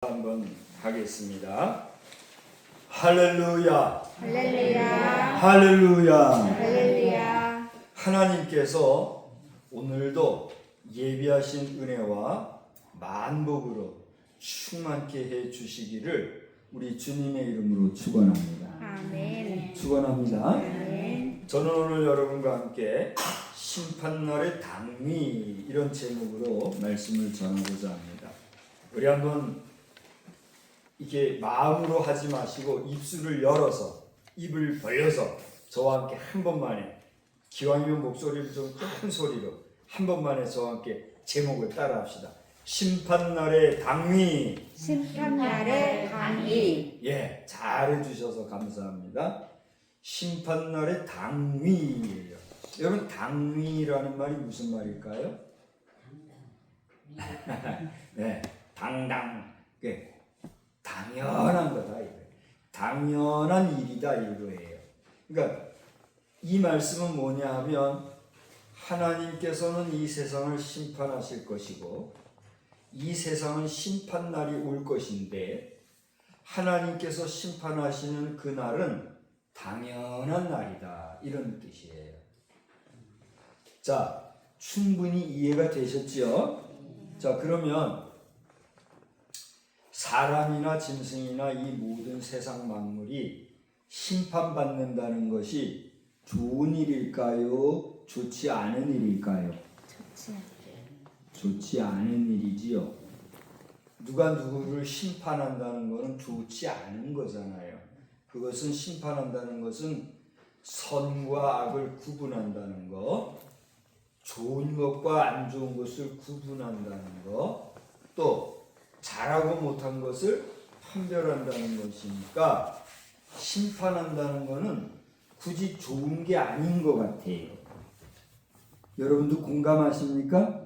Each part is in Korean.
한번 하겠습니다. 할렐루야. 할렐루야. 할렐루야. 할렐루야. 하나님께서 오늘도 예비하신 은혜와 만복으로 충만케 해 주시기를 우리 주님의 이름으로 축원합니다. 아멘. 축원합니다. 아멘. 저는 오늘 여러분과 함께 심판날의 당위 이런 제목으로 말씀을 전하고자 합니다. 우리 한번 이게 마음으로 하지 마시고 입술을 열어서 입을 벌려서 저와 함께 한 번만에 기왕이면 목소리를 좀 큰 소리로 한 번만에 저와 함께 제목을 따라합시다. 심판날의 당위. 심판날의 당위. 예, 잘해 주셔서 감사합니다. 심판날의 당위예요. 여러분 당위라는 말이 무슨 말일까요? 네, 당당. 당연한 거다 이거. 당연한 일이다 이거예요. 그러니까 이 말씀은 뭐냐 하면 하나님께서는 이 세상을 심판하실 것이고 이 세상은 심판날이 올 것인데 하나님께서 심판하시는 그날은 당연한 날이다 이런 뜻이에요. 자, 충분히 이해가 되셨지요? 자, 그러면 사람이나 짐승이나 이 모든 세상 만물이 심판받는다는 것이 좋은 일일까요? 좋지 않은 일일까요? 좋지 않은 일이지요. 누가 누구를 심판한다는 것은 좋지 않은 거잖아요. 그것은 심판한다는 것은 선과 악을 구분한다는 것, 좋은 것과 안 좋은 것을 구분한다는 것, 또 잘하고 못한 것을 판별한다는 것이니까 심판한다는 것은 굳이 좋은 게 아닌 것 같아요. 여러분도 공감하십니까?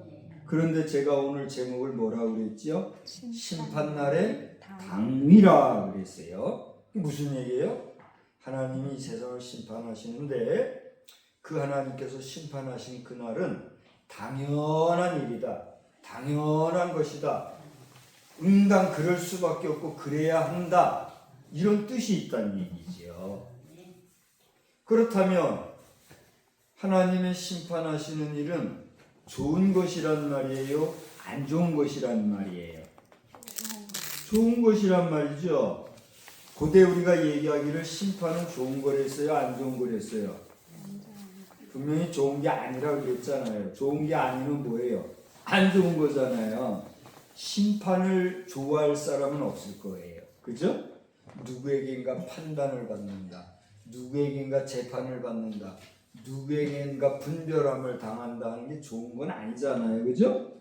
그런데 제가 오늘 제목을 뭐라고 그랬지요? 심판날의 당위라 그랬어요. 무슨 얘기예요? 하나님이 세상을 심판하시는데 그 하나님께서 심판하신 그날은 당연한 일이다. 당연한 것이다. 응당 그럴 수밖에 없고 그래야 한다. 이런 뜻이 있다는 얘기죠. 그렇다면 하나님의 심판하시는 일은 좋은 것이란 말이에요? 안 좋은 것이란 말이에요? 좋은 것이란 말이죠. 고대 우리가 얘기하기를 심판은 좋은 거랬어요? 안 좋은 거랬어요? 분명히 좋은 게 아니라 그랬잖아요. 좋은 게 아니면 뭐예요? 안 좋은 거잖아요. 심판을 좋아할 사람은 없을 거예요. 그죠? 누구에게인가 판단을 받는다. 누구에게인가 재판을 받는다. 누구에게인가 분별함을 당한다는 게 좋은 건 아니잖아요. 그죠?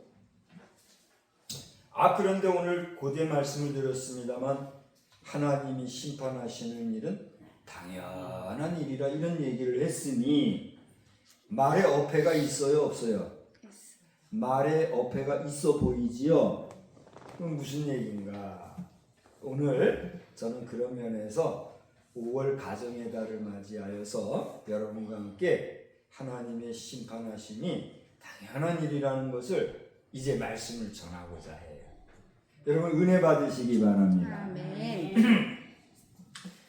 그런데 오늘 고대 말씀을 드렸습니다만 하나님이 심판하시는 일은 당연한 일이라 이런 얘기를 했으니 말에 어폐가 있어요? 없어요? 말에 어폐가 있어 보이지요? 그럼 무슨 얘기인가? 오늘 저는 그런 면에서 5월 가정의 달을 맞이하여서 여러분과 함께 하나님의 심판하심이 당연한 일이라는 것을 이제 말씀을 전하고자 해요. 여러분 은혜 받으시기 바랍니다. 아멘.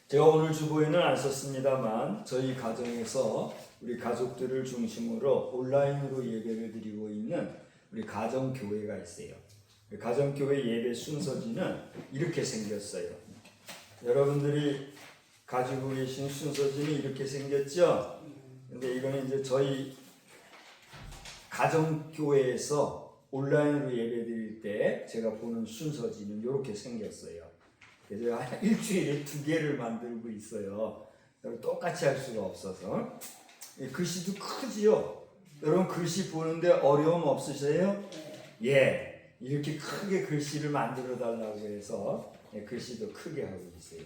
제가 오늘 주보에는 안 썼습니다만 저희 가정에서 우리 가족들을 중심으로 온라인으로 예배를 드리고 있는 우리 가정교회가 있어요. 가정교회 예배 순서지는 이렇게 생겼어요. 여러분들이 가지고 계신 순서지는 이렇게 생겼죠? 근데 이거는 이제 저희 가정교회에서 온라인으로 예배 드릴 때 제가 보는 순서지는 이렇게 생겼어요. 그래서 일주일에 2개를 만들고 있어요. 똑같이 할 수가 없어서. 글씨도 크지요? 여러분 글씨 보는데 어려움 없으세요? 예, 이렇게 크게 글씨를 만들어 달라고 해서 글씨도 크게 하고 있어요.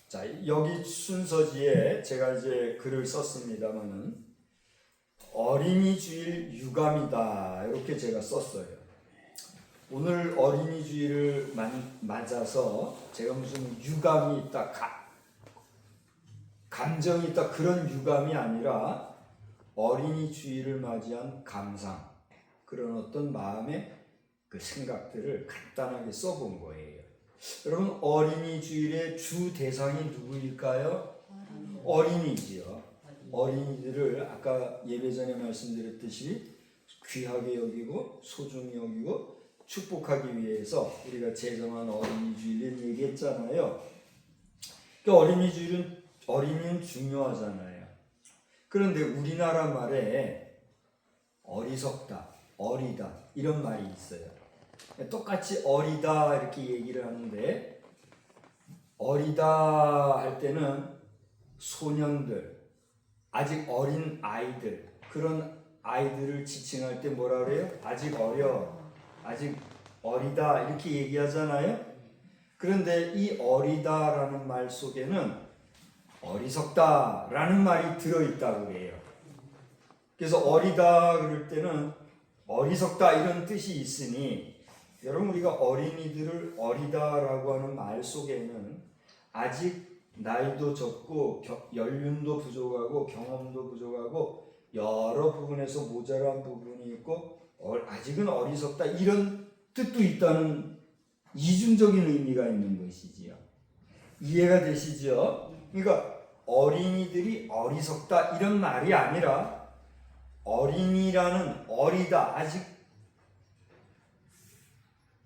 자, 여기 순서지에 제가 이제 글을 썼습니다만은 어린이 주일 유감이다 이렇게 제가 썼어요. 오늘 어린이 주일을 맞아서 제가 무슨 유감이 있다, 감정이 있다 그런 유감이 아니라 어린이 주일을 맞이한 감상 그런 어떤 마음의 그 생각들을 간단하게 써본 거예요. 여러분 어린이 주일의 주 대상이 누구일까요? 어린이지요. 어린이들을 아까 예배 전에 말씀드렸듯이 귀하게 여기고 소중히 여기고 축복하기 위해서 우리가 제정한 어린이 주일을 얘기했잖아요. 그러니까 어린이 주일은 어린이는 중요하잖아요. 그런데 우리나라 말에 어리석다, 어리다 이런 말이 있어요. 똑같이 어리다 이렇게 얘기를 하는데 어리다 할 때는 소년들, 아직 어린 아이들 그런 아이들을 지칭할 때 뭐라 그래요? 아직 어려, 아직 어리다 이렇게 얘기하잖아요. 그런데 이 어리다라는 말 속에는 어리석다라는 말이 들어있다고 해요. 그래서 어리다 그럴 때는 어리석다 이런 뜻이 있으니 여러분 우리가 어린이들을 어리다라고 하는 말 속에는 아직 나이도 적고 연륜도 부족하고 경험도 부족하고 여러 부분에서 모자란 부분이 있고 아직은 어리석다 이런 뜻도 있다는 이중적인 의미가 있는 것이지요. 이해가 되시죠? 그러니까 어린이들이 어리석다 이런 말이 아니라 어린이라는 어리다 아직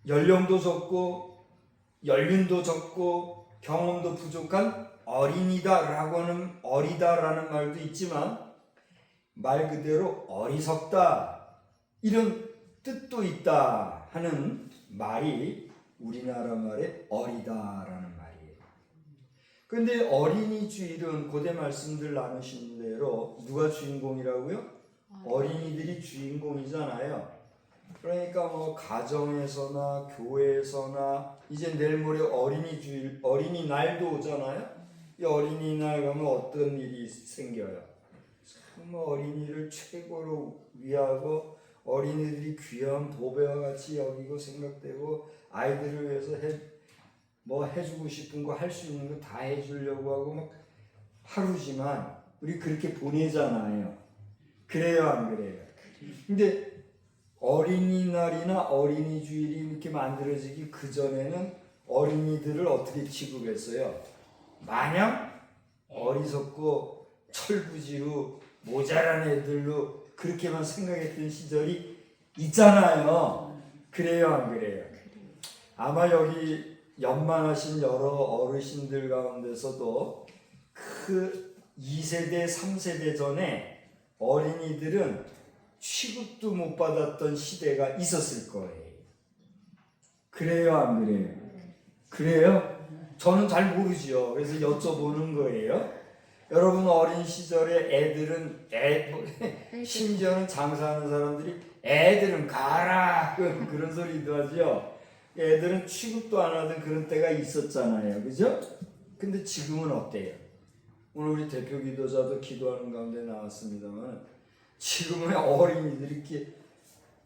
연령도 적고 연륜도 적고 경험도 부족한 어린이다라고 하는 어리다라는 말도 있지만 말 그대로 어리석다 이런 뜻도 있다 하는 말이 우리나라 말의 어리다라는 말이에요. 그런데 어린이 주일은 고대 말씀들 나누신 대로 누가 주인공이라고요? 어린이들이 주인공이잖아요. 그러니까 뭐 가정에서나 교회에서나 이제 내일 모레 어린이 주일, 어린이날도 오잖아요. 이 어린이날 가면 어떤 일이 생겨요? 정말 어린이를 최고로 위하고 어린이들이 귀한 보배와 같이 여기고 생각되고 아이들을 위해서 뭐 해주고 싶은 거 할 수 있는 거 다 해주려고 하고 막 하루지만 우리 그렇게 보내잖아요. 그래요, 안 그래요? 근데 어린이날이나 어린이 주일이 이렇게 만들어지기 그 전에는 어린이들을 어떻게 취급했어요? 마냥 어리석고 철부지로 모자란 애들로 그렇게만 생각했던 시절이 있잖아요. 그래요, 안 그래요? 아마 여기 연만하신 여러 어르신들 가운데서도 그 2세대, 3세대 전에 어린이들은 취급도 못 받았던 시대가 있었을 거예요. 그래요, 안 그래요? 그래요? 저는 잘 모르지요. 그래서 여쭤보는 거예요. 여러분 어린 시절에 애들은 심지어는 장사하는 사람들이 애들은 가라 그런 소리도 하죠. 애들은 취급도 안 하던 그런 때가 있었잖아요. 그죠? 근데 지금은 어때요? 오늘 우리 대표 기도자도 기도하는 가운데 나왔습니다만 지금의 어린이들이 이렇게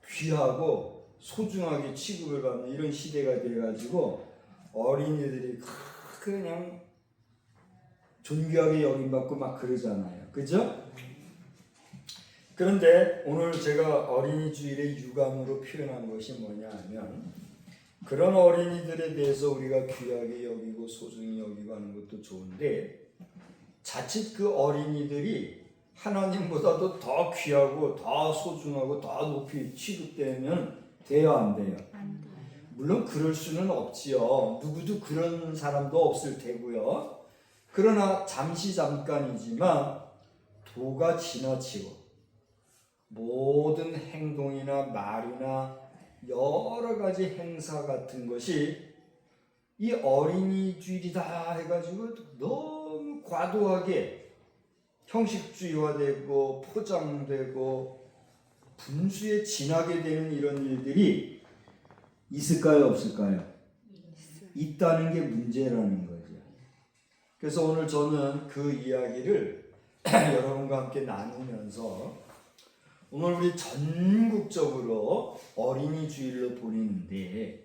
귀하고 소중하게 취급을 받는 이런 시대가 돼가지고 어린이들이 그냥 존귀하게 여김받고 막 그러잖아요. 그죠? 그런데 오늘 제가 어린이 주일의 유감으로 표현한 것이 뭐냐 하면 그런 어린이들에 대해서 우리가 귀하게 여기고 소중히 여기고 하는 것도 좋은데 자칫 그 어린이들이 하나님보다도 더 귀하고 더 소중하고 더 높이 취급되면 돼요, 안 돼요? 안 돼. 물론 그럴 수는 없지요. 누구도 그런 사람도 없을 테고요. 그러나 잠깐이지만 도가 지나치고 모든 행동이나 말이나 여러 가지 행사 같은 것이 이 어린이 주일이다 해가지고 너무 과도하게 형식주의화되고 포장되고 분수에 지나게 되는 이런 일들이 있을까요, 없을까요? 있다는 게 문제라는 거죠. 그래서 오늘 저는 그 이야기를 여러분과 함께 나누면서 오늘 우리 전국적으로 어린이 주일로 보내는데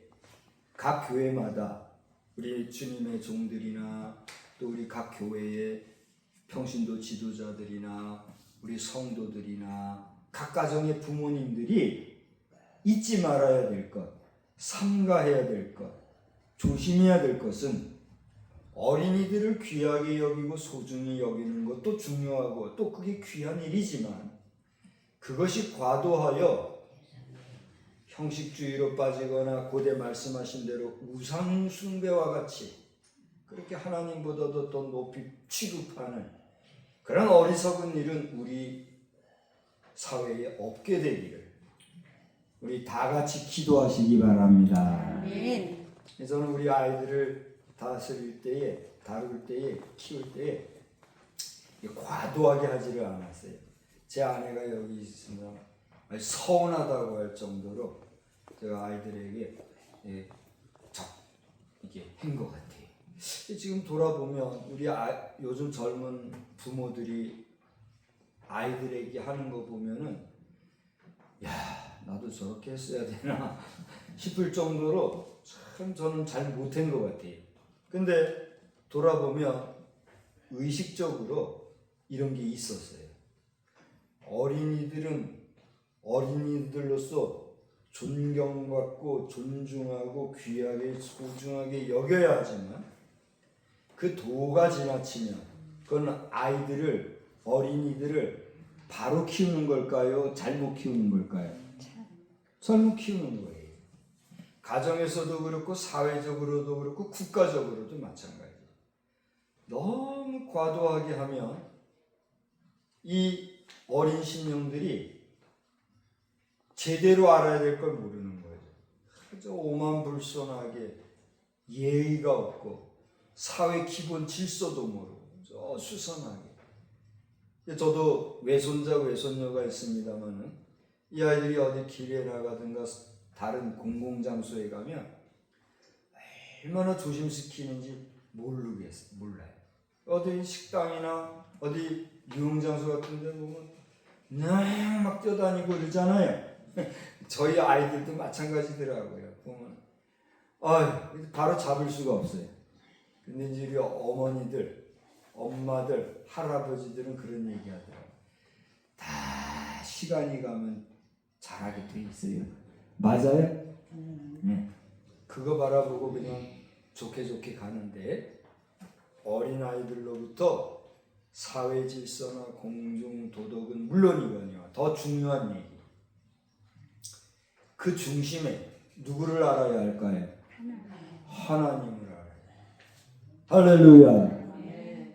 각 교회마다 우리 주님의 종들이나 또 우리 각 교회의 평신도 지도자들이나 우리 성도들이나 각 가정의 부모님들이 잊지 말아야 될 것, 삼가해야 될 것, 조심해야 될 것은 어린이들을 귀하게 여기고 소중히 여기는 것도 중요하고 또 그게 귀한 일이지만 그것이 과도하여 형식주의로 빠지거나 고대 말씀하신 대로 우상 숭배와 같이 그렇게 하나님보다도 더 높이 취급하는 그런 어리석은 일은 우리 사회에 없게 되기를 우리 다 같이 기도하시기 바랍니다. 아멘. 저는 우리 아이들을 다스릴 때에 다룰 때에 키울 때에 과도하게 하지를 않았어요. 제 아내가 여기 있으면 서운하다고 할 정도로 제가 아이들에게 이게 한 것 같아요. 지금 돌아보면 우리 요즘 젊은 부모들이 아이들에게 하는 거 보면은 야 나도 저렇게 했어야 되나 싶을 정도로 참 저는 잘 못한 것 같아요. 근데 돌아보면 의식적으로 이런 게 있었어요. 어린이들은 어린이들로서 존경받고 존중하고 귀하게 소중하게 여겨야 하지만 그 도가 지나치면 그건 아이들을 어린이들을 바로 키우는 걸까요? 잘못 키우는 걸까요? 잘못 키우는 거예요. 가정에서도 그렇고 사회적으로도 그렇고 국가적으로도 마찬가지예요. 너무 과도하게 하면 이 어린 신령들이 제대로 알아야 될 걸 모르는 거예요. 아주 오만불손하게 예의가 없고 사회 기본 질서도 모르고 저 수선하게. 저도 외손자 외손녀가 있습니다만은 이 아이들이 어디 길에 나가든가 다른 공공장소에 가면 얼마나 조심시키는지 몰라요. 어디 식당이나 어디 유흥장소 같은 데 보면 그냥 막 뛰어다니고 그러잖아요. 저희 아이들도 마찬가지더라고요. 보면 바로 잡을 수가 없어요. 근데 이제 우리 어머니들, 엄마들, 할아버지들은 그런 얘기 하더라고요. 다 시간이 가면 잘하게 돼 있어요. 맞아요? 네. 그거 바라보고 그냥 좋게 가는데 어린아이들로부터 사회 질서나 공중 도덕은 물론이거니와 더 중요한 얘기. 그 중심에 누구를 알아야 할까요? 하나님을 알아야 해요. 할렐루야.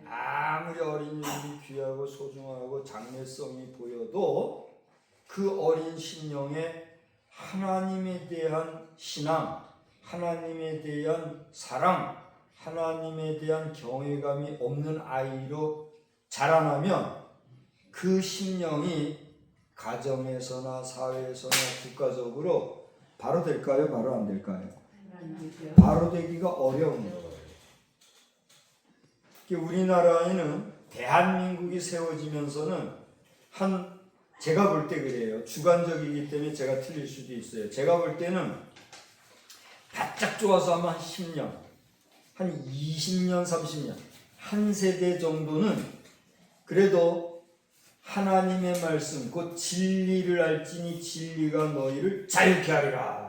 아무리 어린이들이 귀하고 소중하고 장래성이 보여도 그 어린 심령에 하나님에 대한 신앙, 하나님에 대한 사랑, 하나님에 대한 경외감이 없는 아이로 자라나면 그 심령이 가정에서나 사회에서나 국가적으로 바로 될까요? 바로 안 될까요? 바로 되기가 어려운 거예요. 우리나라에는 대한민국이 세워지면서는 제가 볼 때 그래요. 주관적이기 때문에 제가 틀릴 수도 있어요. 제가 볼 때는 바짝 좋아서 하면 한 10년, 한 20년, 30년, 한 세대 정도는 그래도 하나님의 말씀, 곧 진리를 알지니 진리가 너희를 자유케 하리라.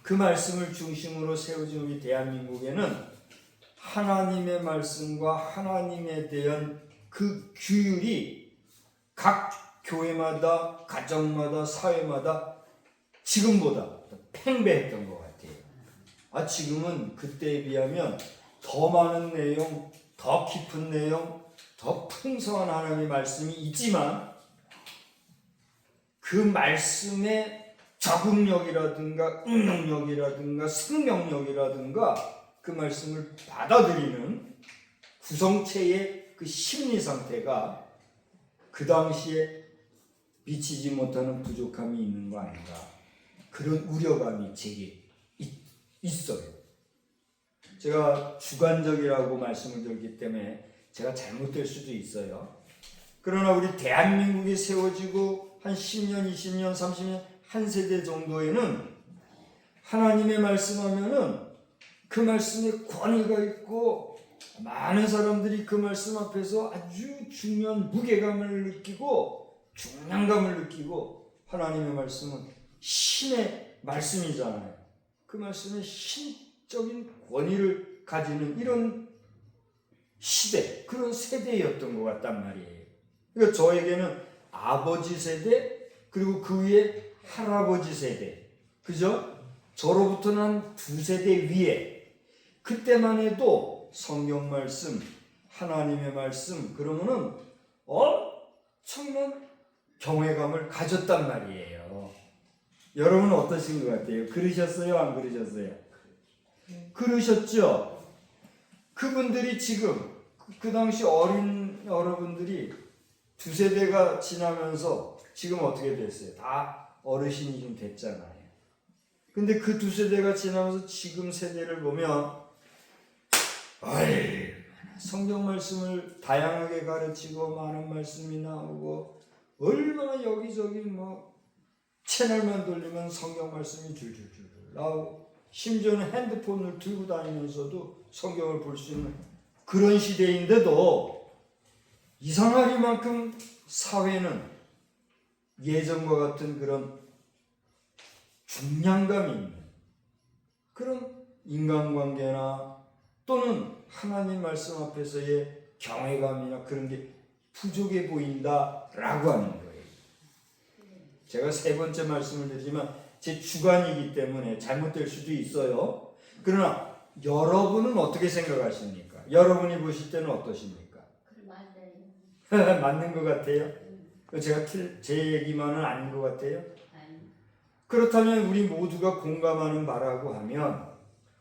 그 말씀을 중심으로 세워진 우리 대한민국에는 하나님의 말씀과 하나님에 대한 그 규율이 각 교회마다, 가정마다, 사회마다 지금보다 팽배했던 것 같아요. 지금은 그때에 비하면 더 많은 내용, 더 깊은 내용, 더 풍성한 하나님의 말씀이 있지만 그 말씀의 적응력이라든가 응용력이라든가 생명력이라든가 그 말씀을 받아들이는 구성체의 그 심리 상태가 그 당시에 미치지 못하는 부족함이 있는 거 아닌가, 그런 우려감이 제게 있어요. 제가 주관적이라고 말씀을 드렸기 때문에 제가 잘못될 수도 있어요. 그러나 우리 대한민국이 세워지고 한 10년, 20년, 30년, 한 세대 정도에는 하나님의 말씀하면은 그 말씀에 권위가 있고 많은 사람들이 그 말씀 앞에서 아주 중요한 무게감을 느끼고 중량감을 느끼고, 하나님의 말씀은 신의 말씀이잖아요. 그 말씀에 절대적인 권위를 가지는 이런 시대, 그런 세대였던 것 같단 말이에요. 그러니까 저에게는 아버지 세대, 그리고 그 위에 할아버지 세대, 그죠? 저로부터는 한 두 세대 위에, 그때만 해도 성경 말씀, 하나님의 말씀, 그러면은 엄청난 경외감을 가졌단 말이에요. 여러분은 어떠신 것 같아요? 그러셨어요? 안 그러셨어요? 그러셨죠? 그분들이 지금 그 당시 어린 여러분들이 두 세대가 지나면서 지금 어떻게 됐어요? 다 어르신이 좀 됐잖아요. 근데 그 두 세대가 지나면서 지금 세대를 보면 얼마나 성경 말씀을 다양하게 가르치고 많은 말씀이 나오고 얼마나 여기저기 뭐 채널만 돌리면 성경 말씀이 줄줄줄 나오고 심지어는 핸드폰을 들고 다니면서도 성경을 볼 수 있는 그런 시대인데도 이상하리만큼 사회는 예전과 같은 그런 중량감이 있는 그런 인간관계나 또는 하나님 말씀 앞에서의 경외감이나 그런 게 부족해 보인다라고 하는 거예요. 제가 세 번째 말씀을 드리지만 제 주관이기 때문에 잘못될 수도 있어요. 그러나 여러분은 어떻게 생각하십니까? 여러분이 보실 때는 어떠십니까? 맞아요. 맞는 것 같아요? 제가 제 얘기만은 아닌 것 같아요? 그렇다면 우리 모두가 공감하는 바라고 하면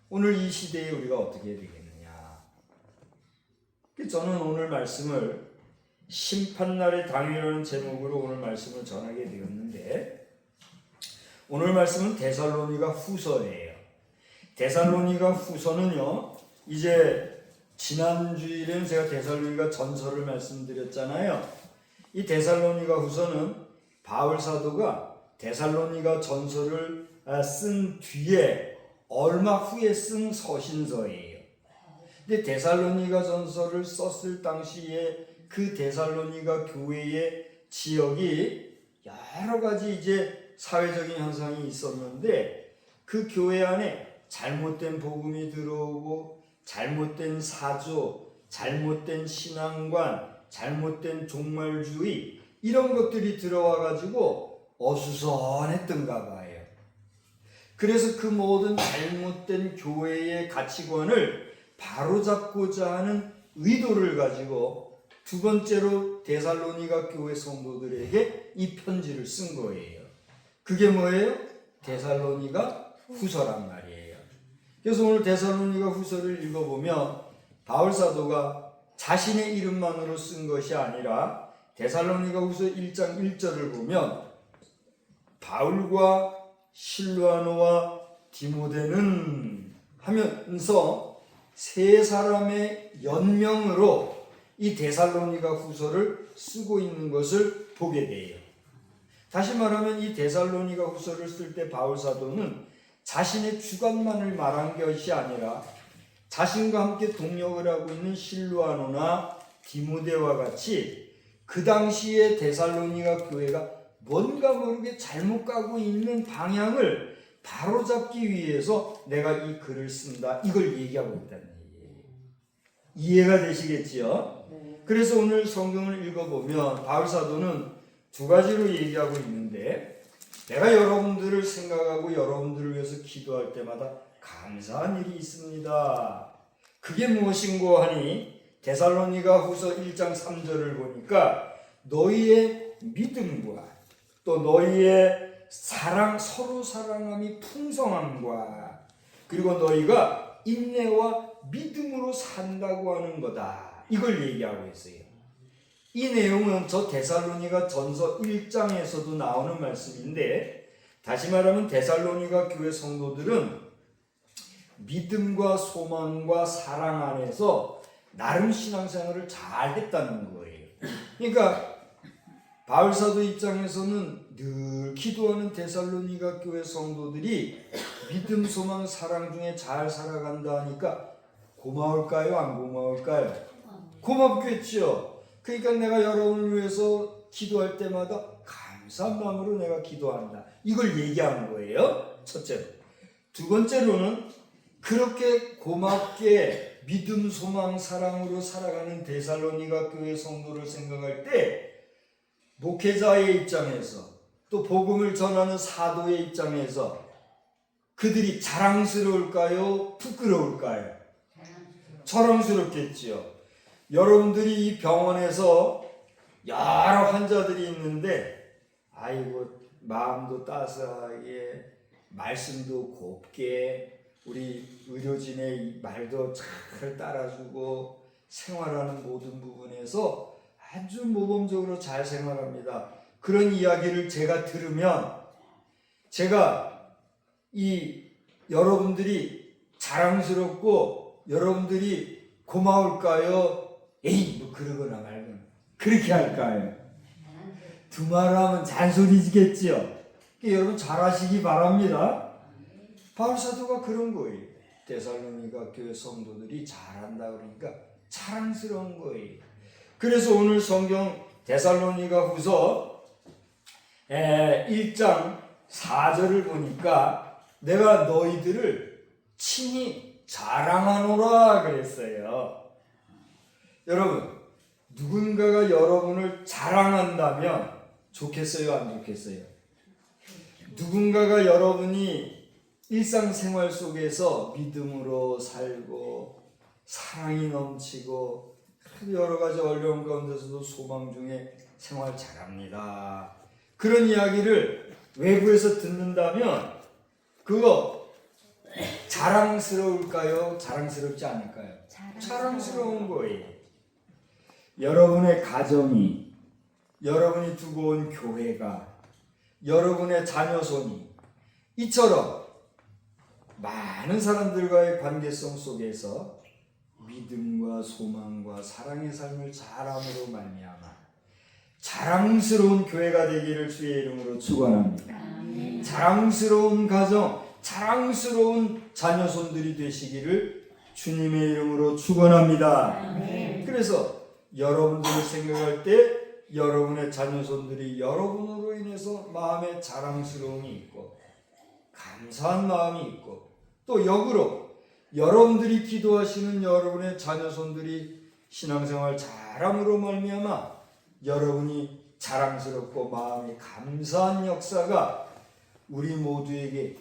오늘 이 시대에 우리가 어떻게 되겠느냐? 저는 오늘 말씀을 심판날의 당이라는 제목으로 오늘 말씀을 전하게 되었는데 오늘 말씀은 데살로니가 후서예요. 데살로니가 후서는요, 이제 지난 주일에는 제가 데살로니가 전서를 말씀드렸잖아요. 이 데살로니가 후서는 바울 사도가 데살로니가 전서를 쓴 뒤에 얼마 후에 쓴 서신서예요. 근데 데살로니가 전서를 썼을 당시에 그 데살로니가 교회의 지역이 여러 가지 이제 사회적인 현상이 있었는데 그 교회 안에 잘못된 복음이 들어오고 잘못된 사조, 잘못된 신앙관, 잘못된 종말주의 이런 것들이 들어와 가지고 어수선했던가 봐요. 그래서 그 모든 잘못된 교회의 가치관을 바로잡고자 하는 의도를 가지고 두 번째로 데살로니가 교회 성도들에게 이 편지를 쓴 거예요. 그게 뭐예요? 데살로니가 후서란 말이에요. 그래서 오늘 데살로니가 후서를 읽어보면 바울 사도가 자신의 이름만으로 쓴 것이 아니라 데살로니가 후서 1장 1절을 보면 바울과 실루아노와 디모데는 하면서 세 사람의 연명으로 이 데살로니가 후서를 쓰고 있는 것을 보게 돼요. 다시 말하면 이 데살로니가 후서를 쓸 때 바울 사도는 자신의 주관만을 말한 것이 아니라 자신과 함께 동역을 하고 있는 실루아노나 디모데와 같이 그 당시에 데살로니가 교회가 뭔가 모르게 잘못 가고 있는 방향을 바로잡기 위해서 내가 이 글을 쓴다. 이걸 얘기하고 있다는 얘기예요. 이해가 되시겠지요? 그래서 오늘 성경을 읽어보면 바울 사도는 두 가지로 얘기하고 있는데 내가 여러분들을 생각하고 여러분들을 위해서 기도할 때마다 감사한 일이 있습니다. 그게 무엇인고 하니 데살로니가 후서 1장 3절을 보니까 너희의 믿음과 또 너희의 사랑, 서로 사랑함이 풍성함과 그리고 너희가 인내와 믿음으로 산다고 하는 거다. 이걸 얘기하고 있어요. 이 내용은 저 데살로니가 전서 1장에서도 나오는 말씀인데 다시 말하면 데살로니가 교회 성도들은 믿음과 소망과 사랑 안에서 나름 신앙생활을 잘 했다는 거예요. 그러니까 바울 사도 입장에서는 늘 기도하는 데살로니가 교회 성도들이 믿음, 소망, 사랑 중에 잘 살아간다 하니까 고마울까요? 안 고마울까요? 고맙겠죠. 그러니까 내가 여러분을 위해서 기도할 때마다 감사한 마음으로 내가 기도한다. 이걸 얘기하는 거예요. 첫째로. 두 번째로는 그렇게 고맙게 믿음, 소망, 사랑으로 살아가는 데살로니가 교회 성도를 생각할 때 목회자의 입장에서 또 복음을 전하는 사도의 입장에서 그들이 자랑스러울까요? 부끄러울까요? 자랑스럽겠지요. 여러분들이 이 병원에서 여러 환자들이 있는데 아이고 마음도 따스하게 말씀도 곱게 우리 의료진의 이 말도 잘 따라주고 생활하는 모든 부분에서 아주 모범적으로 잘 생활합니다. 그런 이야기를 제가 들으면 제가 이 여러분들이 자랑스럽고 여러분들이 고마울까요? 에이 뭐 그러거나 말거나 그렇게 할까요? 두말하면 잔소리지겠지요. 여러분 잘하시기 바랍니다. 바울 사도가 그런 거예요. 데살로니가 교회 성도들이 잘한다 그러니까 자랑스러운 거예요. 그래서 오늘 성경 데살로니가 후서 1장 4절을 보니까 내가 너희들을 친히 자랑하노라 그랬어요. 여러분 누군가가 여러분을 자랑한다면 좋겠어요? 안 좋겠어요? 누군가가 여러분이 일상생활 속에서 믿음으로 살고 사랑이 넘치고 여러 가지 어려움 가운데서도 소망 중에 생활 잘합니다. 그런 이야기를 외부에서 듣는다면 그거 자랑스러울까요? 자랑스럽지 않을까요? 자랑스러운 거예요. 여러분의 가정이, 여러분이 두고 온 교회가, 여러분의 자녀손이 이처럼 많은 사람들과의 관계성 속에서 믿음과 소망과 사랑의 삶을 잘함으로 말미암아 자랑스러운 교회가 되기를 주의 이름으로 축원합니다. 자랑스러운 가정, 자랑스러운 자녀손들이 되시기를 주님의 이름으로 축원합니다. 그래서 여러분들을 생각할 때 여러분의 자녀손들이 여러분으로 인해서 마음에 자랑스러움이 있고 감사한 마음이 있고 또 역으로 여러분들이 기도하시는 여러분의 자녀손들이 신앙생활 잘함으로 말미암아 여러분이 자랑스럽고 마음이 감사한 역사가 우리 모두에게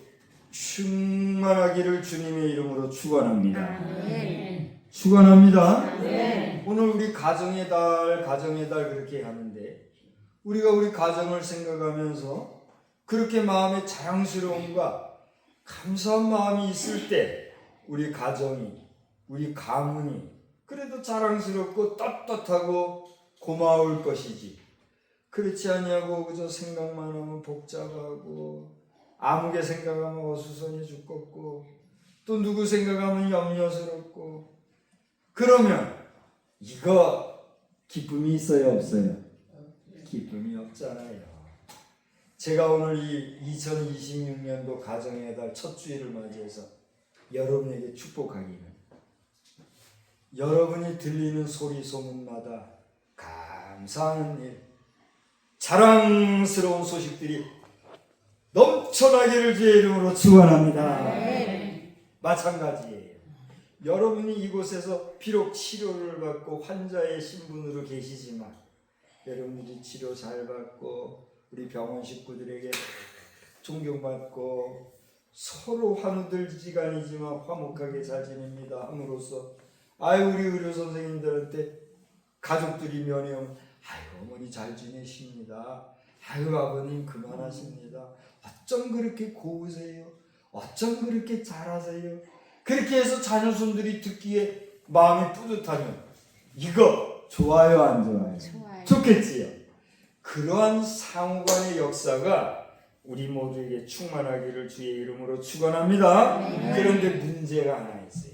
충만하기를 주님의 이름으로 축원합니다. 축원합니다. 오늘 우리 가정의 달 그렇게 하는데 우리가 우리 가정을 생각하면서 그렇게 마음에 자랑스러움과 감사한 마음이 있을 때 우리 가정이, 우리 가문이 그래도 자랑스럽고 떳떳하고 고마울 것이지. 그렇지 아니하고 그저 생각만 하면 복잡하고 아무개 생각하면 어수선해 죽겠고 또 누구 생각하면 염려스럽고 그러면 이거 기쁨이 있어요 없어요? 기쁨이 없잖아요. 제가 오늘 이 2026년도 가정의 달 첫 주일을 맞이해서 여러분에게 축복하기는 여러분이 들리는 소리 소문마다 감사하는 일, 자랑스러운 소식들이 넘쳐나기를 주의 이름으로 축원합니다. 마찬가지예요. 여러분이 이곳에서 비록 치료를 받고 환자의 신분으로 계시지만 여러분들이 치료 잘 받고 우리 병원 식구들에게 존경받고 서로 환우들지간이지만 화목하게 잘 지냅니다 함으로써 우리 의료 선생님들한테 가족들이 면회오면 어머니 잘 지내십니다. 아버님 그만하십니다. 어쩜 그렇게 고우세요? 어쩜 그렇게 잘하세요? 그렇게 해서 자녀손들이 듣기에 마음이 뿌듯하면 이거 좋아요 안 좋아요? 좋아요. 좋겠지요. 그러한 상호간의 역사가 우리 모두에게 충만하기를 주의 이름으로 축원합니다. 그런데 문제가 하나 있어요.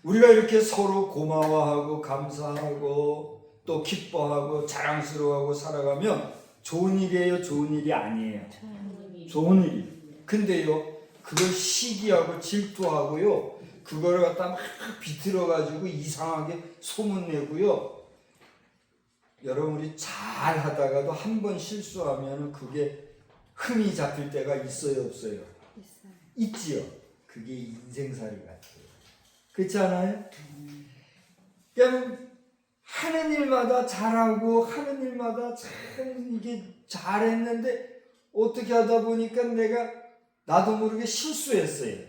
우리가 이렇게 서로 고마워하고 감사하고 또 기뻐하고 자랑스러워하고 살아가면 좋은 일이에요? 좋은 일이 아니에요? 좋은 일이. 근데요 그걸 시기하고 질투하고요 그거를 갖다 막 비틀어가지고 이상하게 소문내고요 여러분이 잘 하다가도 한 번 실수하면 그게 흠이 잡힐 때가 있어요 없어요? 있어요. 있지요. 그게 인생살이 같아요. 그렇지 않아요? 그냥 하는 일마다 잘하고 하는 일마다 참 이게 잘했는데 어떻게 하다 보니까 내가 나도 모르게 실수했어요.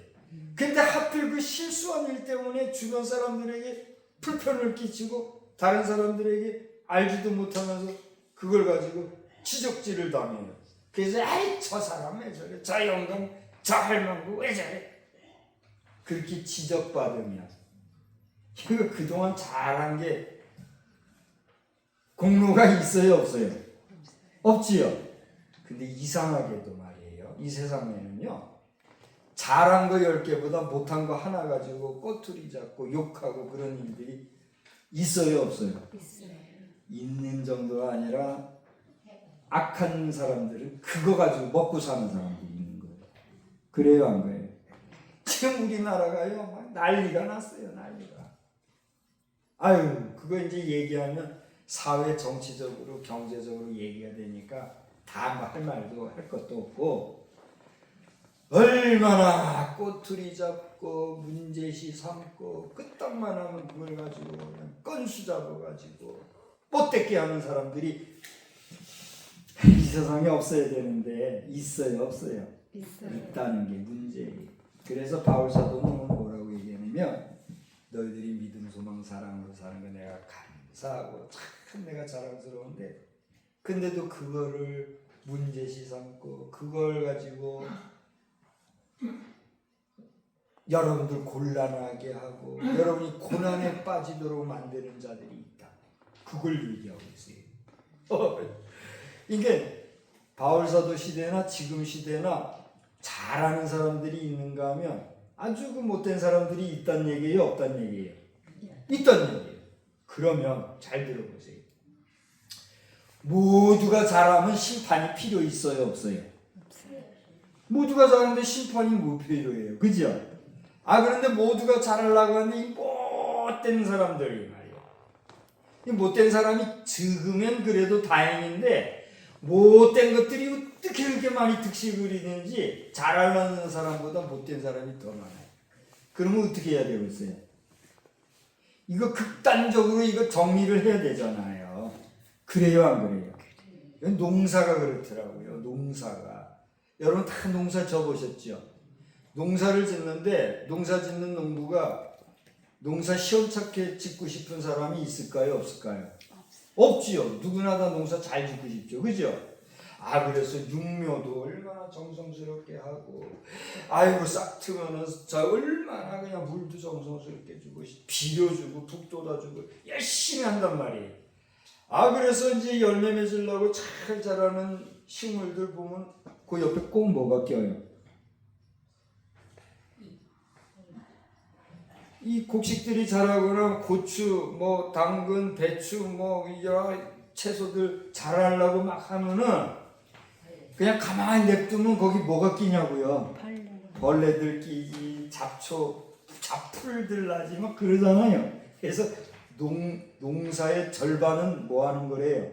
근데 하필 그 실수한 일 때문에 주변 사람들에게 불편을 끼치고 다른 사람들에게 알지도 못하면서 그걸 가지고 지적질을 당해요. 그래서 아이 저 사람 왜 저래, 저 영감, 저 할망구 왜 저래, 그렇게 지적받으면 이거 그동안 잘한 게 공로가 있어요 없어요? 없지요. 근데 이상하게도 말이에요, 이 세상에는요 잘한 거 10개보다 못한 거 하나 가지고 꼬투리 잡고 욕하고 그런 일들이 있어요 없어요? 있어요. 있는 정도가 아니라 악한 사람들은 그거 가지고 먹고 사는 사람들이 있는 거예요. 그래요 안 그래요? 지금 우리나라가요 막 난리가 났어요. 난리가. 아유 그거 이제 얘기하면 사회 정치적으로 경제적으로 얘기가 되니까 다 할 말도 할 것도 없고, 얼마나 꼬투리 잡고 문제시 삼고 끄떡만 하면 그걸 가지고 그냥 건수 잡아가지고 뻗대게 하는 사람들이 이 세상에 없어야 되는데 있어요 없어요? 있다는 게 문제예요. 그래서 바울 사도는 뭐라고 얘기하냐면 너희들이 믿음 소망 사랑으로 사는 거 내가 감사하고 참 내가 자랑스러운데, 근데도 그거를 문제시 삼고 그걸 가지고 여러분들 곤란하게 하고 여러분이 고난에 빠지도록 만드는 자들이 있다. 그걸 얘기하고 있어요. 이게 바울사도 시대나 지금 시대나 잘하는 사람들이 있는가 하면 아주 그 못된 사람들이 있다는 얘기예요 없다는 얘기예요? 있다는 얘기예요. 그러면 잘 들어보세요. 모두가 잘하면 심판이 필요 있어요 없어요? 모두가 잘하는데 심판이 뭐 필요해요? 그죠? 그런데 모두가 잘하려고 하는데 이 못된 사람들이 말이에요. 이 못된 사람이 적으면 그래도 다행인데 못된 것들이 어떻게 그렇게 많이 득실을 이루는지 잘하려는 사람보다 못된 사람이 더 많아요. 그러면 어떻게 해야 되겠어요? 이거 극단적으로 이거 정리를 해야 되잖아요. 그래요 안 그래요? 농사가 그렇더라고요. 농사가. 여러분 다 농사 져보셨죠? 농사를 짓는데 농사 짓는 농부가 농사 시원찮게 짓고 싶은 사람이 있을까요 없을까요? 없지요. 누구나 다 농사 잘 짓고 싶죠. 그죠? 그래서 육묘도 얼마나 정성스럽게 하고, 아이고 싹 트면은 자 얼마나 그냥 물도 정성스럽게 주고 비료주고 북돋아주고 열심히 한단 말이에요. 그래서 이제 열매 맺으려고 잘 자라는 식물들 보면 그 옆에 꼭 뭐가 껴요? 이 곡식들이 자라거나 고추, 뭐 당근, 배추, 뭐 여러 채소들 자라려고 막 하면은 그냥 가만히 냅두면 거기 뭐가 끼냐고요? 벌레들 끼지, 잡풀들 나지 막 그러잖아요. 그래서 농사의 절반은 뭐 하는 거래요?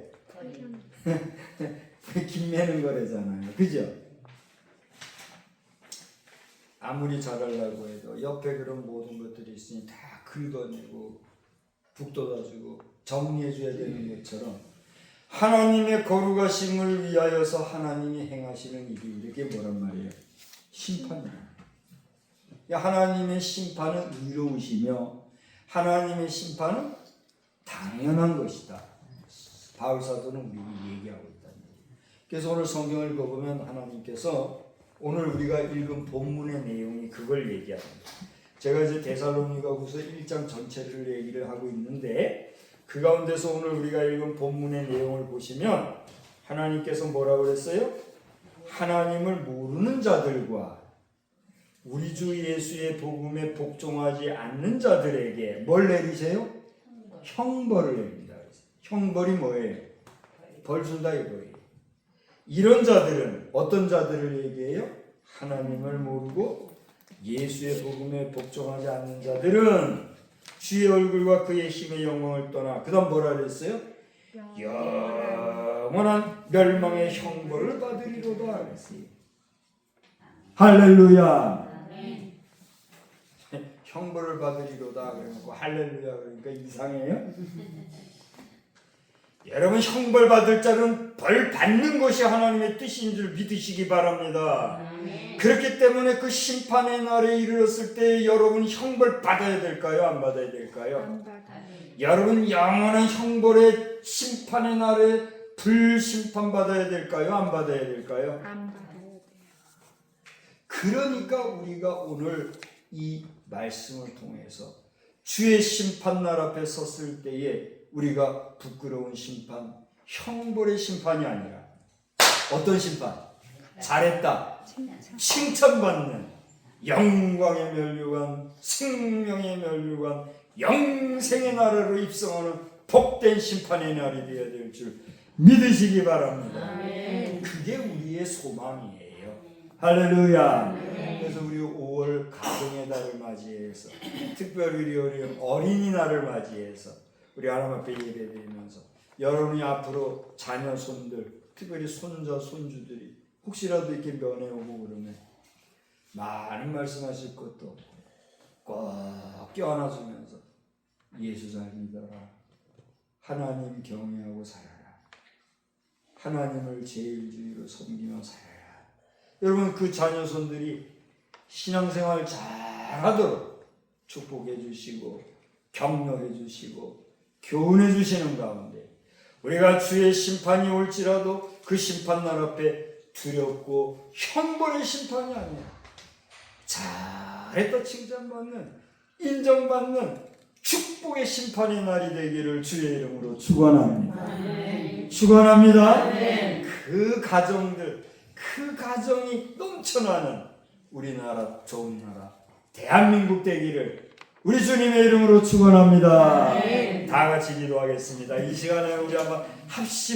김 매는 거래잖아요. 그죠? 아무리 잘하려고 해도 옆에 그런 모든 것들이 있으니 다 긁어내고 북돋아주고 정리해줘야 되는 것처럼 하나님의 거룩하심을 위하여서 하나님이 행하시는 일이 이렇게 뭐란 말이에요? 심판이에요. 하나님의 심판은 의로우시며 하나님의 심판은 당연한 것이다. 바울사도는 우리에게 얘기하고 있다는 거예요. 그래서 오늘 성경을 읽어보면 하나님께서 오늘 우리가 읽은 본문의 내용이 그걸 얘기합니다. 제가 이제 데살로니가후서 1장 전체를 얘기를 하고 있는데 그 가운데서 오늘 우리가 읽은 본문의 내용을 보시면 하나님께서 뭐라고 그랬어요? 하나님을 모르는 자들과 우리 주 예수의 복음에 복종하지 않는 자들에게 뭘 내리세요? 형벌을 내립니다. 형벌이 뭐예요? 벌 준다 이거예요. 이런 자들은 어떤 자들을 얘기해요? 하나님을 모르고 예수의 복음에 복종하지 않는 자들은 주의 얼굴과 그의 힘의 영광을 떠나 그 다음 뭐라 그랬어요? 영원한 멸망의 형벌을 받으리로다 그랬어요. 할렐루야. 형벌을 받으리로다 그러고 할렐루야 그러니까 이상해요? 여러분 형벌 받을 자는 벌 받는 것이 하나님의 뜻인 줄 믿으시기 바랍니다. 그렇기 때문에 그 심판의 날에 이르렀을 때 여러분 형벌 받아야 될까요? 안 받아야 될까요? 안 받아요. 여러분 영원한 형벌의 심판의 날에 불심판 받아야 될까요? 안 받아야 될까요? 안 받아야 돼요. 그러니까 우리가 오늘 이 말씀을 통해서 주의 심판날 앞에 섰을 때에 우리가 부끄러운 심판, 형벌의 심판이 아니라 어떤 심판? 잘했다, 칭찬받는 영광의 면류관, 생명의 면류관, 영생의 나라로 입성하는 복된 심판의 날이 되어야 될 줄 믿으시기 바랍니다. 그게 우리의 소망이에요. 할렐루야. 그래서 우리 5월 가정의 달을 맞이해서 특별히 우리 어린이날을 맞이해서 우리 하나님 앞에 예배드리면서 여러분이 앞으로 자녀 손들 특별히 손자 손주들이 혹시라도 이렇게 면회 오고 그러면 많은 말씀하실 것도 꼭 껴안아주면서 예수 잘 믿어라, 하나님 경외하고 살아라, 하나님을 제일주의로 섬기며 살아라. 여러분 그 자녀 손들이 신앙생활 잘하도록 축복해 주시고 격려해 주시고 교훈해 주시는 가운데 우리가 주의 심판이 올지라도 그 심판날 앞에 두렵고 형벌의 심판이 아니야. 잘했다 칭찬받는 인정받는 축복의 심판의 날이 되기를 주의 이름으로 축원합니다. 축원합니다. 그 가정들, 그 가정이 넘쳐나는 우리나라 좋은 나라 대한민국 되기를 우리 주님의 이름으로 축원합니다. 다 같이 기도하겠습니다. 이 시간에 우리 한번 합심